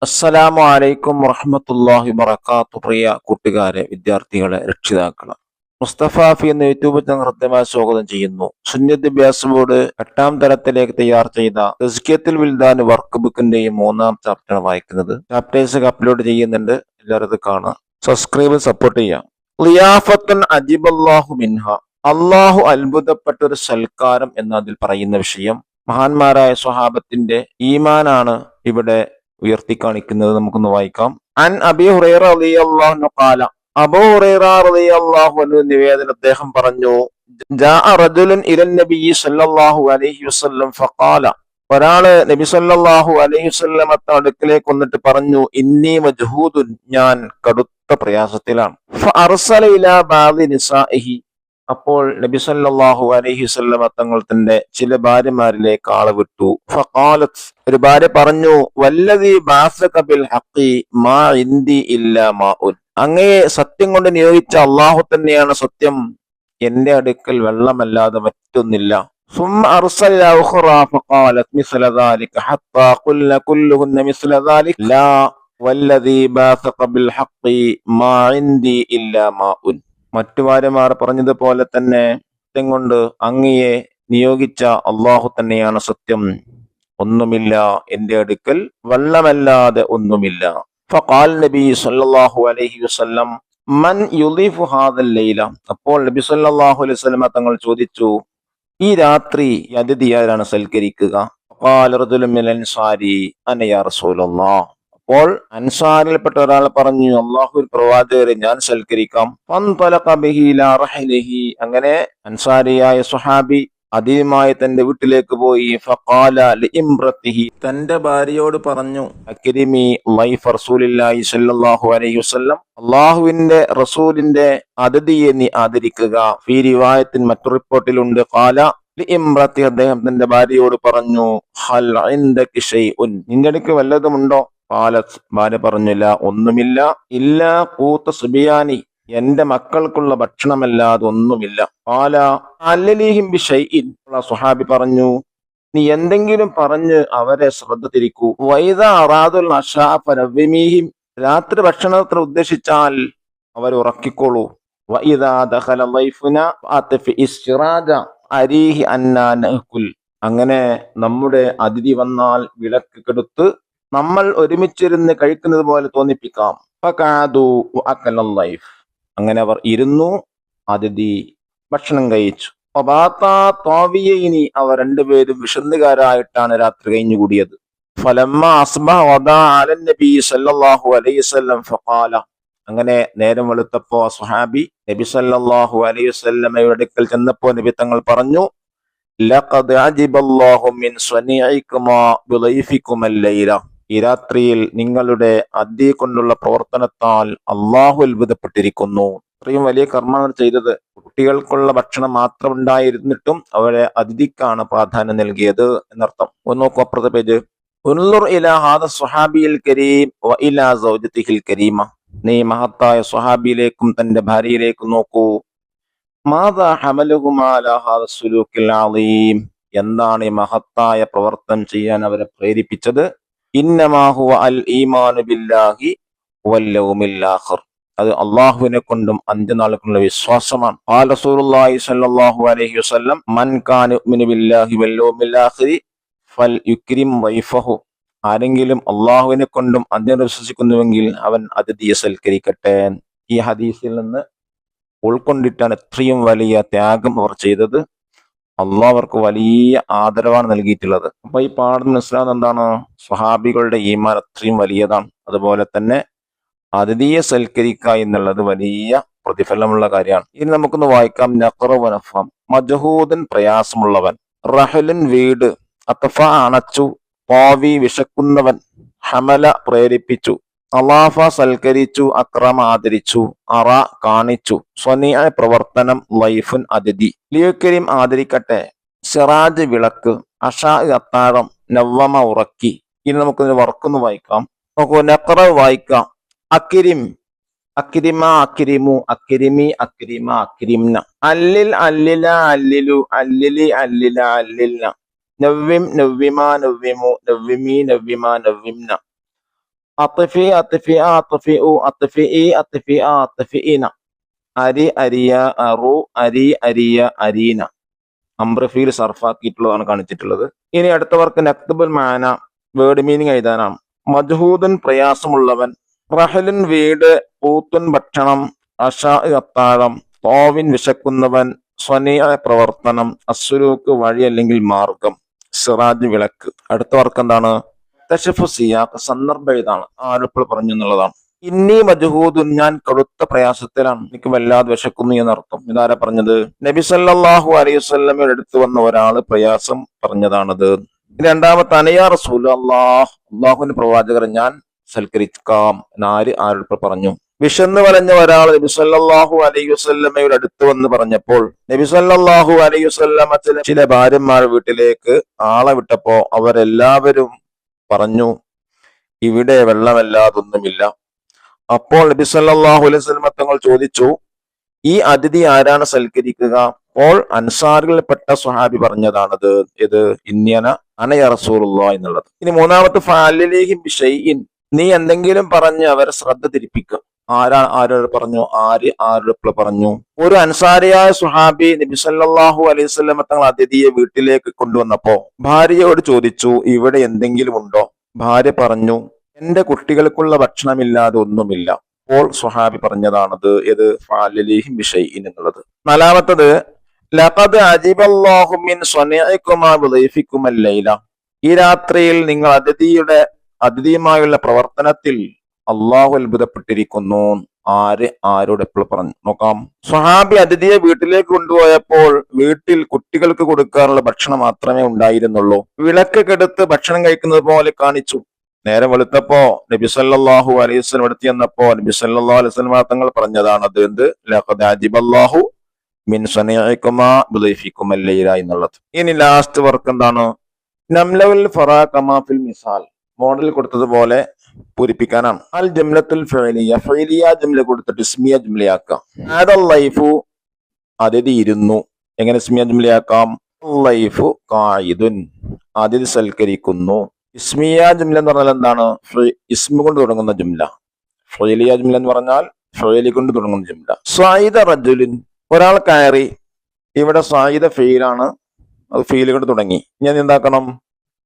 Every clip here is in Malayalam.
അസ്സലാമു അലൈക്കും വറഹ്മത്തുള്ളാഹി വബറകാത്തു. പ്രിയ കൂട്ടുകാരെ, വിദ്യാർത്ഥികളെ, രക്ഷിതാക്കളെ, മുസ്തഫാഫി എന്ന യൂട്യൂബ് ചാനൽ ഹൃദ്യമായി സ്വാഗതം ചെയ്യുന്നു. സുന്നത്ത് അഭ്യാസ ബോർഡ് 8ാം തരത്തിലേക്ക് തയ്യാർ ചെയ്ത തസ്കിയത്തുൽ വിൽദാൻ വർക്ക് ബുക്കിന്റെയും 3ാം ചാപ്റ്ററാണ് വായിക്കുന്നത്. ചാപ്റ്റേഴ്സ് അപ്ലോഡ് ചെയ്യുന്നുണ്ട്, എല്ലാവരും അത് കാണുക, സബ്സ്ക്രൈബ്, സപ്പോർട്ട് ചെയ്യാം. ളിയാഫത്തുൻ അജിബല്ലാഹു മിൻഹ, അള്ളാഹു അത്ഭുതപ്പെട്ട ഒരു സൽക്കാരം എന്നതിൽ പറയുന്ന വിഷയം മഹാന്മാരായ സ്വഹാബത്തിന്റെ ഈമാനാണ് ഇവിടെ ഉയർത്തി കാണിക്കുന്നത്. നമുക്കൊന്ന് വായിക്കാം. അൻ അബീ ഹുറൈറ റളിയല്ലാഹു അൻഹു ഖാല, അബൂ ഹുറൈറ റളിയല്ലാഹു അൻഹു നിവേദനം, അദ്ദേഹം പറഞ്ഞു, ജാഅ റജുലുൻ ഇലൻ നബിയ്യി സല്ലല്ലാഹു അലൈഹി വസല്ലം ഫഖാല, ഒരാള് നബി സല്ലല്ലാഹു അലൈഹി വസല്ലം അടുക്കലേക്ക് വന്നിട്ട് പറഞ്ഞു, ഇന്നി മജ്ഹൂദുൻ, ഞാൻ കടുത്ത പ്രയാസത്തിലാണ്. ഫഅർസല ഇലാ ബഅദി നിസാഇഹി, അപ്പോൾ നബി സല്ലല്ലാഹു അലൈഹി വസല്ലം തങ്ങൾ തന്റെ ചില ഭാര്യമാരിലേക്ക് ആളെ വിട്ടു. ഫഖാലത്ത്, ഒരു ഭാര്യ പറഞ്ഞു, വല്ലദീ ബഅസക ബിൽ ഹഖി മാ ഇൻദി ഇല്ലാ മാഉൻ, അങ്ങയെ സത്യം കൊണ്ട് നിയോഗിച്ച അള്ളാഹു തന്നെയാണ് സത്യം, എന്റെ അടുക്കൽ വെള്ളമല്ലാതെ മറ്റൊന്നില്ല. ثم أرسل أخرى فقالت مثل ذلك حتى قلنا كلهن مثل ذلك لا والذي بأسك بالحق ما عندي إلا ماء. മറ്റു ഭാര്യമാർ പറഞ്ഞതുപോലെ തന്നെ സത്യം കൊണ്ട് അങ്ങയെ നിയോഗിച്ച അള്ളാഹു തന്നെയാണ് സത്യം, ഒന്നുമില്ല, എന്റെ അടുക്കൽ വെള്ളമല്ലാതെ ഒന്നുമില്ല. ഫഖാൽ നബി സല്ലല്ലാഹു അലൈഹി വസല്ലം മൻ യുളീഫു ഹാദൽ ലൈല, അപ്പോൾ നബി സല്ലല്ലാഹു അലൈഹി വസല്ലം തങ്ങൾ ചോദിച്ചു, ഈ രാത്രി അതിഥിയാരാണ് സൽക്കരിക്കുക? ഫഖാല റജുലുൻ മിനൽ അൻസാരി അന യാ റസൂലല്ലാഹ്, അപ്പോൾ അൻസാരിൽപ്പെട്ട ഒരാൾ പറഞ്ഞു, അള്ളാഹുവിൻ പ്രവാചകരെ, ഞാൻ സൽക്കരിക്കാം. ഫൻതലഖ ബിഹി ഇലാ റഹ്ലിഹി, അങ്ങനെ അൻസാരിയായ സ്വഹാബി അതിയുമായി തന്റെ വീട്ടിലേക്ക് പോയി. ഫഖാല ലിഇംറതിഹി, തന്റെ ഭാര്യയോട് പറഞ്ഞു, അക്രിമി ലൈഫ റസൂലില്ലാഹി സ്വല്ലല്ലാഹു അലൈഹി വസല്ലം, അള്ളാഹുവിന്റെ റസൂലിന്റെ അതിഥിയെ നീ ആദരിക്കുക. ഫീ റിവായത്തിൻ, മറ്റൊരു റിപ്പോർട്ടിലുണ്ട്, ഖാല ലിഇംറതി, അദ്ദേഹം തന്റെ ഭാര്യയോട് പറഞ്ഞു, ഹൽ ഇൻദകി ഷൈഉൻ, നിന്റെ അടുക്ക് വല്ലതുമുണ്ടോ? ഖാലത്ത്, ഭാര്യ പറഞ്ഞില്ല, ഒന്നുമില്ല. ഇല്ലാ ഖൂത സുബിയാനി, എന്റെ മക്കൾക്കുള്ള ഭക്ഷണമല്ലാതെ ഒന്നുമില്ല. ഖാല അല്ലലീഹിം ബിശൈഇൻ, സ്വഹാബി പറഞ്ഞു, നീ എന്തെങ്കിലും പറഞ്ഞ് അവരെ ശ്രദ്ധ തിരിക്കൂ. വൈദാ അറാദുൽ അശാ ഫനവ്വിമീഹിം, രാത്രി ഭക്ഷണത്തിന് ഉദ്ദേശിച്ചാൽ അവർ ഉറക്കിക്കോളൂ. വഇദാ ദഖല ളൈഫുന ഫഅത്ഫി ഇസ്റാജ അരീഹി അന്നാ നഅകുൽ, അങ്ങനെ നമ്മുടെ അതിഥി വന്നാൽ വിളക്ക് കെടുത്ത് നമ്മൾ ഒരുമിച്ചിരുന്ന് കഴിക്കുന്നത് പോലെ തോന്നിപ്പിക്കാം. ഫഖഅദു വഅകല ലൈഫ്, അങ്ങനെ അവർ ഇരുന്നു, അതിഥി ഭക്ഷണം കഴിച്ചു. ഫബാതാ ത്വാവിയൈനി, അവർ രണ്ടുപേരും വിശന്നുകാരായിട്ടാണ് രാത്രി കഴിഞ്ഞുകൂടിയത്. ഫലമ്മ അസ്ബഹ വദാ അലൻ നബി സല്ലല്ലാഹു അലൈഹി വസല്ലം ഫഖാല, അങ്ങനെ നേരം വെളുത്തപ്പോ സ്വഹാബി നബി സല്ലല്ലാഹു അലൈഹി വസല്ലമയുടെ അടുക്കൽ ചെന്നപ്പോ നബി തങ്ങൾ പറഞ്ഞു, ലഖദ് അജിബല്ലാഹു മിൻ സ്വനീഇകുമാ ബിളൈഫികുമൽ ലൈല, ഈ രാത്രിയിൽ നിങ്ങളുടെ അതിഥിയെ കൊണ്ടുള്ള പ്രവർത്തനത്താൽ അള്ളാഹു അത്ഭുതപ്പെട്ടിരിക്കുന്നു. ഇത്രയും വലിയ കർമ്മങ്ങൾ ചെയ്തത്. കുട്ടികൾക്കുള്ള ഭക്ഷണം മാത്രം ഉണ്ടായിരുന്നിട്ടും അവരെ അതിഥിക്കാണ് പ്രാധാന്യം നൽകിയത് എന്നർത്ഥം. ഒന്ന് നോക്കൂ, അപ്പുറത്തെ പേജ്. ഉൻളുർ ഇലാ ഹാദ സ്വഹാബിയിൽ കരീം വ ഇലാ സൗജതിഹിൽ കരീമ, നീ മഹത്തായ സ്വഹാബിയിലേക്കും തന്റെ ഭാര്യയിലേക്കും നോക്കൂ. മാദാ ഹമലുഹുമാ അലാ ഹാദ സുലൂക്കിൽ അളീം, എന്താണ് ഈ മഹത്തായ പ്രവർത്തനം ചെയ്യാൻ അവരെ പ്രേരിപ്പിച്ചത്? ഇന്നമാ ഹുവ അൽ ഈമാനു ബില്ലാഹി വൽ യൗമിൽ ആഖിർ, അത് അള്ളാഹുവിനെ കൊണ്ടും അന്ത്യനാളെ കൊണ്ടുള്ള വിശ്വാസമാണ്. ഖാല റസൂലുള്ളാഹി സ്വല്ലല്ലാഹു അലൈഹി വസല്ലം മൻ കാന യുഅ്മിനു ബില്ലാഹി വൽ യൗമിൽ ആഖിർ ഫൽ യുക്രിം വൈഫഹു, ആരെങ്കിലും അള്ളാഹുവിനെ കൊണ്ടും അന്ത്യനാളിൽ വിശ്വസിക്കുന്നുവെങ്കിൽ അവൻ അതിഥിയെ സൽക്കരിക്കട്ടെ. ഈ ഹദീസിൽ നിന്ന് ഉൾക്കൊണ്ടിട്ടാണ് ഇത്രയും വലിയ ത്യാഗം അവർ ചെയ്തത്. അള്ളാഹ് അവർക്ക് വലിയ ആദരവാണ് നൽകിയിട്ടുള്ളത്. അപ്പൊ ഈ പാഠം മനസ്സിലാകുന്നത് എന്താണ്? സ്വഹാബികളുടെ ഈമാൻ അത്രയും വലിയതാണ്. അതുപോലെ തന്നെ അതിഥിയെ സൽക്കരിക്കുക എന്നുള്ളത് വലിയ പ്രതിഫലമുള്ള കാര്യമാണ്. ഇനി നമുക്കൊന്ന് വായിക്കാം. നഖറ വനഫം, മജ്ഹൂദൻ പ്രയാസമുള്ളവൻ, റഹലുൻ വീട്, അത്ഫ അണച്ചു, പാവി വിശക്കുന്നവൻ, ഹമല പ്രേരിപ്പിച്ചു, അലാഫ സൽക്കരിച്ചു, അക്രമ ആദരിച്ചു, അറ കാണിച്ചു, സ്വനീഅ പ്രവർത്തനം, ലൈഫുൻ അതിഥി, ലിയുക്കരിം ആദരിക്കട്ടെ, സിറാജ് വിളക്ക്, അഷാ അത്താഴം, നവ്വമ ഉറക്കി. ഇനി നമുക്കൊന്ന് വർക്കൊന്ന് വായിക്കാം. നോക്കൂ, നഖറ വായിക്കാം. അക്കിരിം, അക്കിരിമ, അക്കിരിമു, അക്കിരിമി, അക്കിരിമ, അക്കിരിംന, അല്ലിൽ, അല്ലില, അല്ലിലു, അല്ലിലി, അല്ലില, അല്ലിൽന, നവ്വിം, നവ്വിമ, നവ്വിമു, നവ്വിമി, നവ്വിമ, നവ്വിംന, അത്ഫി അത്ഫി അത്ഫി ഉ അത്ഫി ഇ അത്ഫി അത്ഫി ഇന. അരി അരിയ അറു അരി അരിയ അരീന. അംബ്രഫീൽ സർഫാക്കിയിട്ടുള്ളതാണ് കാണിച്ചിട്ടുള്ളത്. ഇനി അടുത്ത വർക്ക് നക്തബുൽ മാന, വേർഡ് മീനിങ് എഴുതാനാണ്. മജ്ഹൂദൻ പ്രയാസമുള്ളവൻ, റഹലുൻ വീട്, പൂത്തുൻ ഭക്ഷണം, അഷാ അത്താഴം, തോവിൻ വിശക്കുന്നവൻ, സ്വനീയ പ്രവർത്തനം, അസുലൂക്ക് വഴി അല്ലെങ്കിൽ മാർഗം, സിറാജ് വിളക്ക്. അടുത്ത വർക്ക് എന്താണ്? തശഫു സിയാഖ്, സന്ദർഭം എഴുതാണ്. ആരിപ്പോൾ പറഞ്ഞു എന്നുള്ളതാണ്. ഇന്നി മജ്ഹൂദുൻ, ഞാൻ കടുത്ത പ്രയാസത്തിലാണ്, എനിക്ക് വല്ലാതെ വിശക്കുന്നു എന്നർത്ഥം. ഇതാരാ പറഞ്ഞത്? നബി സല്ലല്ലാഹു അലൈഹി വസല്ലമയുടെ അടുത്ത് വന്ന ഒരാള് പ്രയാസം പറഞ്ഞതാണത്. രണ്ടാമത്തെ അനയാ റസൂൽ അള്ളാഹുവിന്റെ പ്രവാചകരെ ഞാൻ സൽക്കരിക്കാം. ആരോട് പറഞ്ഞു? വിശന്ന് വലഞ്ഞ ഒരാൾ നബി സല്ലല്ലാഹു അലൈഹി വസല്ലമയുടെ അടുത്ത് വന്ന് പറഞ്ഞപ്പോൾ നബി സല്ലല്ലാഹു അലൈഹി വസല്ലമ ചില ഭാര്യമാരുടെ വീട്ടിലേക്ക് ആളെ വിട്ടപ്പോ അവരെല്ലാവരും പറഞ്ഞു, ഇവിടെ വെള്ളമല്ലാതൊന്നുമില്ല. അപ്പോൾ നബി സല്ലല്ലാഹു അലൈഹി വസല്ലമ തങ്ങൾ ചോദിച്ചു, ഈ അതിഥി ആരാണ് സൽക്കരിക്കുക? അപ്പോൾ അൻസാറുകളിൽപ്പെട്ട സ്വഹാബി പറഞ്ഞതാണത്. ഇത് ഇന്നന അനയ റസൂലുള്ളാഹി എന്നുള്ളത്. ഇനി മൂന്നാമത്തെ ഫഅലിഹിം ബിശൈഇൻ, നീ എന്തെങ്കിലും പറഞ്ഞ് അവരെ ശ്രദ്ധ തിരിപ്പിക്കുക. ആരോട് പറഞ്ഞു? ആരോട് പറഞ്ഞു? ഒരു അൻസാരിയായ സുഹാബി നബി സല്ലല്ലാഹു അലൈഹി വസല്ലമ തങ്ങൾ അതിഥിയെ വീട്ടിലേക്ക് കൊണ്ടുവന്നപ്പോ ഭാര്യയോട് ചോദിച്ചു, ഇവിടെ എന്തെങ്കിലും ഉണ്ടോ? ഭാര്യ പറഞ്ഞു, എന്റെ കുട്ടികൾക്കുള്ള ഭക്ഷണമില്ലാതെ ഒന്നുമില്ല. അപ്പോൾ സുഹാബി പറഞ്ഞതാണത്. ഇത് ഫഅലിഹിം ബിശൈഇൻ എന്നുള്ളത്. നാലാമത്തത് ലഖദ് അജിബല്ലാഹു മിൻ സ്വനഇകുമാ ബിളൈഫികുമ ലൈല, ഈ രാത്രിയിൽ നിങ്ങൾ അതിഥിയുമായുള്ള പ്രവർത്തനത്തിൽ അള്ളാഹു അത്ഭുതപ്പെട്ടിരിക്കുന്നു. ആരോട് എപ്പോൾ പറഞ്ഞു? നോക്കാം. സ്വഹാബി അതിഥിയെ വീട്ടിലേക്ക് കൊണ്ടുപോയപ്പോൾ വീട്ടിൽ കുട്ടികൾക്ക് കൊടുക്കാറുള്ള ഭക്ഷണം മാത്രമേ ഉണ്ടായിരുന്നുള്ളൂ. വിളക്ക് കെടുത്ത് ഭക്ഷണം കഴിക്കുന്നത് പോലെ കാണിച്ചു. നേരം വെളുത്തപ്പോ നബി സല്ലല്ലാഹു അലൈഹി വസല്ലം അടുത്ത് ചെന്നപ്പോ നബി സല്ലല്ലാഹു അലൈഹി വസല്ലം തങ്ങൾ പറഞ്ഞതാണ് അത്. എന്ത്? ലഖദ് അജിബല്ലാഹു മിൻ സ്വനഇകുമാ ബിളൈഫികുമ ലൈല എന്നുള്ളത്. ഇനി ലാസ്റ്റ് വർക്ക് എന്താണ്? നംലഉൽ ഫറാ കമാ ഫിൽ മിസാൽ, മോഡൽ കൊടുത്തതുപോലെ പൂരിപ്പിക്കാനാണ്. അൽ ജംലത്തുൽ ഫഇലിയ, ഫഇലിയ ജംല കൊടുത്തിട്ട് ഇസ്മിയ ജംലയാക്കാം. ഹാദൽ ലൈഫു, അതിഥി ഇരുന്നു. എങ്ങനെ ഇസ്മിയ ജംലയാക്കാം? ലൈഫു ഖായിദുൻ, അതിഥി സൽക്കരിക്കുന്നു. ഇസ്മിയ ജംല എന്ന് പറഞ്ഞാൽ എന്താണ്? ഇസ്മ കൊണ്ട് തുടങ്ങുന്ന ജംല. ഫഇലിയ ജംല എന്ന് പറഞ്ഞാൽ ഫഇലി കൊണ്ട് തുടങ്ങുന്ന ജംല. സഈദ റജുലുൻ, ഒരാൾ കയറി. ഇവിടെ സഈദ ഫീലാണ്, അത് ഫീൽ കൊണ്ട് തുടങ്ങി. ഞാൻ എന്താക്കണം?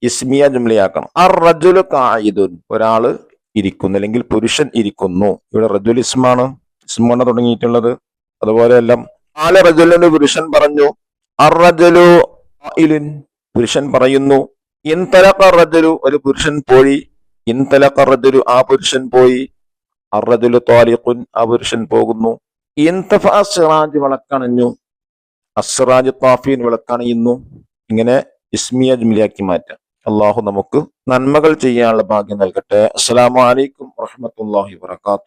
ഇസ്മിയ ജംലയാക്കണം. അർ റജുലു ഖായിദുൻ, ഒരാള് ഇരിക്കുന്നു അല്ലെങ്കിൽ പുരുഷൻ ഇരിക്കുന്നു. ഇവിടെ റജുൽ ഇസ്മാണ്, ഇസ്മ കൊണ്ട് തുടങ്ങിയിട്ടുള്ളത്. അതുപോലെ എല്ലാം ആല റജുലിന് പുരുഷൻ പറഞ്ഞു. അർ റജുലു ഖായിലുൻ, പുരുഷൻ പറയുന്നു. ഇൻതലഖ റജുലു, ഒരു പുരുഷൻ പോയി. ഇൻതലഖ റജുലു, ആ പുരുഷൻ പോയി. അർ റജുലു ത്വാലിഖുൻ, ആ പുരുഷൻ പോകുന്നു. ഇൻതഫഅ സിറാജ്, വിളക്കണഞ്ഞു. അസ്റാജ് താഫീൻ, വിളക്കണയുന്നു. ഇങ്ങനെ ഇസ്മിയ ജുംലയാക്കി മാറ്റാം. അള്ളാഹു നമുക്ക് നന്മകൾ ചെയ്യാനുള്ള ഭാഗ്യം നൽകട്ടെ. അസ്സലാമു അലൈക്കും വറഹ്മത്തുള്ളാഹി വബറകാതുഹു.